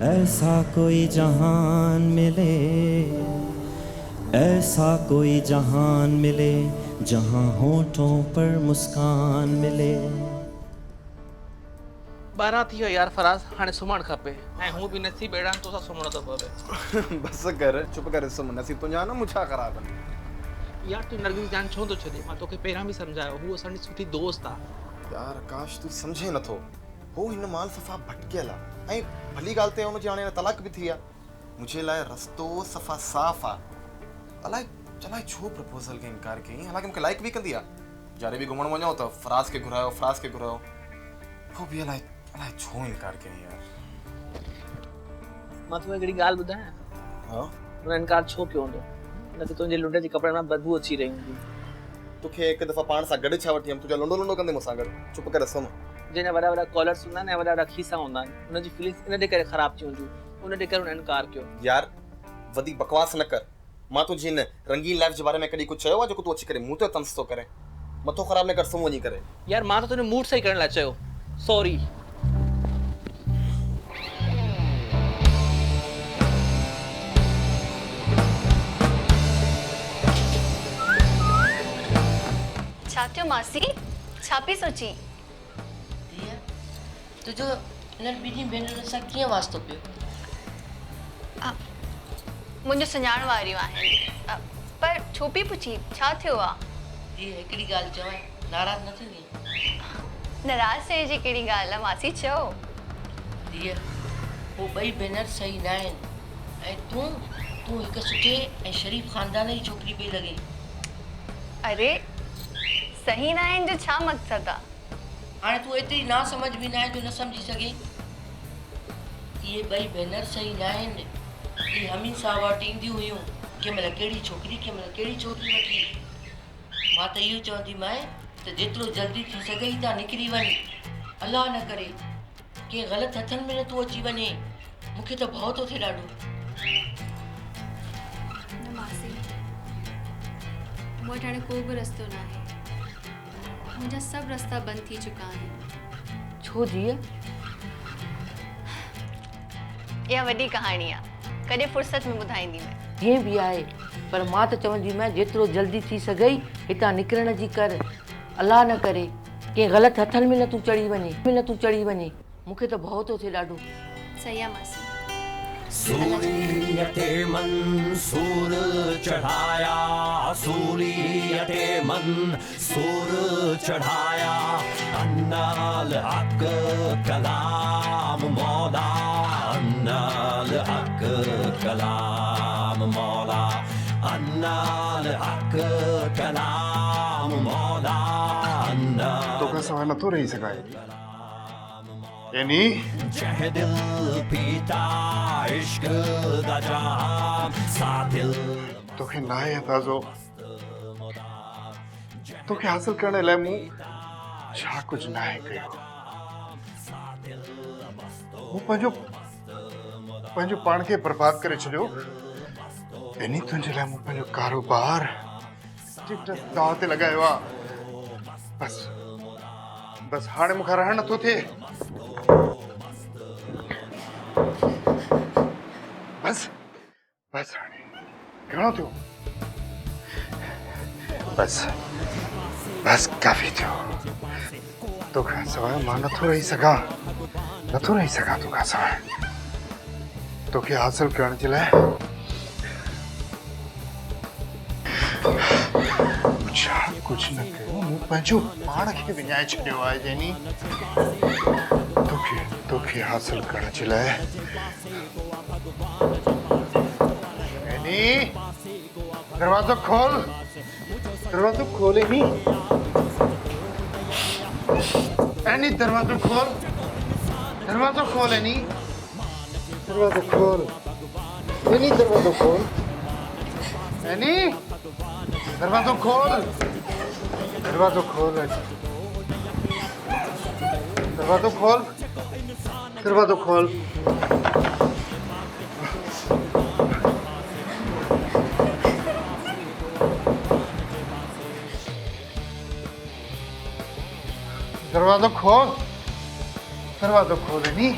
ऐसा कोई जहान मिले, ऐसा कोई जहान मिले जहां होठों पर मुस्कान मिले। बारह थी यार फराज, हाणे सुम्हण खपे ऐं हूं बि नथी बेड़ा तो सां सुम्हणो थो पवे। बस कर, चुप कर, सुम। नसीब तुंहिंजा न मुछा ख़राब आहिनि। यार तू नरगिस जान छो थो छॾे? मां तोखे पहिरां बि सम्झायो, हू असांजी सुठी दोस्त आहे। यार आकाश, तू सम्झे नथो। हो हिन माल सफ़ा भटकियल आहे ऐं भली ॻाल्हि ते हुनजी हाणे तलाक बि थी आहे। मुंहिंजे लाइ रस्तो सफ़ा साफ़ आहे। अलाए छो प्रपोज़ल खे इनकार कयईं। हालांकि मूंखे लाइक बि कंदी आहे। जॾहिं बि घुमण वञूं त फराज़ खे घुरायो। हो बि अलाए छो इनकार कयईं यार। मां तोखे हिकिड़ी ॻाल्हि ॿुधायां। हाँ? हुन इनकार छो कयो हूंदो? हुनखे तुंहिंजे लुंड जे कपिड़े मां बदबू अची रही हूंदी। तोखे हिकु दफ़ा पाण सां गॾु छा वठी हुयमि? तुंहिंजा लुंडो कंदे मूंसां गॾु। चुप करे सुम। जंहिंजा वॾा कॉलर्स हूंदा आहिनि ऐं वॾा खीसा हूंदा आहिनि, हुनजी फीलिंग्स इन जे करे ख़राब थी हूंदियूं। उन जे करे हुन इनकार कयो। यार वधी बकवास न कर। मां तुंहिंजी हिन रंगीन लाइफ जे बारे में कॾहिं कुझु चयो आहे जेको तूं अची करे मूं ते तंस थो करे? मथो ख़राब न कर, सुम्ह वञी करे। यार मां त तुंहिंजो मूड सही करण लाइ चयो। सॉरी। छा थियो मासी? छा पई सोची? धीअ, तुंहिंजो हिननि ॿिन्ही भेनरुनि सां कीअं वास्तो पियो? मुंहिंजो सुञाण वारियूं आहिनि, पर छो पई पुछी? छा थियो आहे? धीअ, हिकिड़ी ॻाल्हि चवां, नाराज़ न थींदी? नाराज़ थिए जी कहिड़ी ॻाल्हि आहे मासी, चओ। धीअ, हू ॿई भेनर सही न आहिनि ऐं तूं हिकु सुठे ऐं शरीफ़ ख़ानदान जी छोकिरी पई लॻे। अरे सही न आहिनि जो छा मक़सदु आहे? हाणे तूं एतिरी ना समझ बि न आहे जो न सम्झी सघे। इहे ॿई भेनर सही न आहिनि। इहे हमेशह वटि ईंदियूं हुयूं, कंहिं महिल कहिड़ी छोकिरी वठी। मां त इहो चवंदीमांइ त जेतिरो जल्दी थी सघे हितां निकिरी वञ। अलाह न करे कंहिं ग़लति हथनि में न तूं अची वञे। मूंखे त भउ थो थिए ॾाढो। न मासी, मूं वटि हाणे को बि रस्तो न आहे। मुंहिंजा सभु रस्ता बंदि थी चुका आहिनि। छो धीअ? इहा वॾी कहाणी आहे, कॾहिं फुर्सत में ॿुधाईंदीमांइ। जीअं बि आहे, पर मां त चवंदीमांइ जेतिरो जल्दी थी सघई हितां निकिरण जी कर। अलाह न करे कंहिं ग़लति हथनि में न तूं चढ़ी वञे। मूंखे त भउ थो थिए ॾाढो। सही आहे मासी। सूलियते मंसूर चढ़ाया, सूलियते मंसूर चढ़ाया, अन्नाल हक कलाम मौला, अन्नाल हक कलाम मौला, अन्नाल हक कलाम मौला, अन्नाल। तो का सवाल न तो रही सकाए यानी जह दिल पीता इश्क दा जाम सादिल। तोखे नाहे अंदाज़ो तोखे हासिल करने लाइ मूं छा कुझु नाहे कयो। मूं पंहिंजो पाण खे बर्बाद करे छॾियो। यानी तुंहिंजे लाइ मूं पंहिंजो कारोबार दाव ते लॻायो आहे। बस हाणे मूंखां रहण नथो थिए। बस हाणे घणो थियो। बस काफ़ी थियो। तोखां सवाइ मां नथो रही सघां तोखां सवाइ। तोखे हासिल करण जे लाइ छा कुझु न कयो। मूं पंहिंजो पाण खे विञाए छॾियो आहे। जैनी तोखे हासिल करण जे लाइ दरवाजो खोल एनी। एनी दरवाजो खोल एनी। दरवाजो खोल एनी। दरवाजो खोल दरवाजो खोल एनी।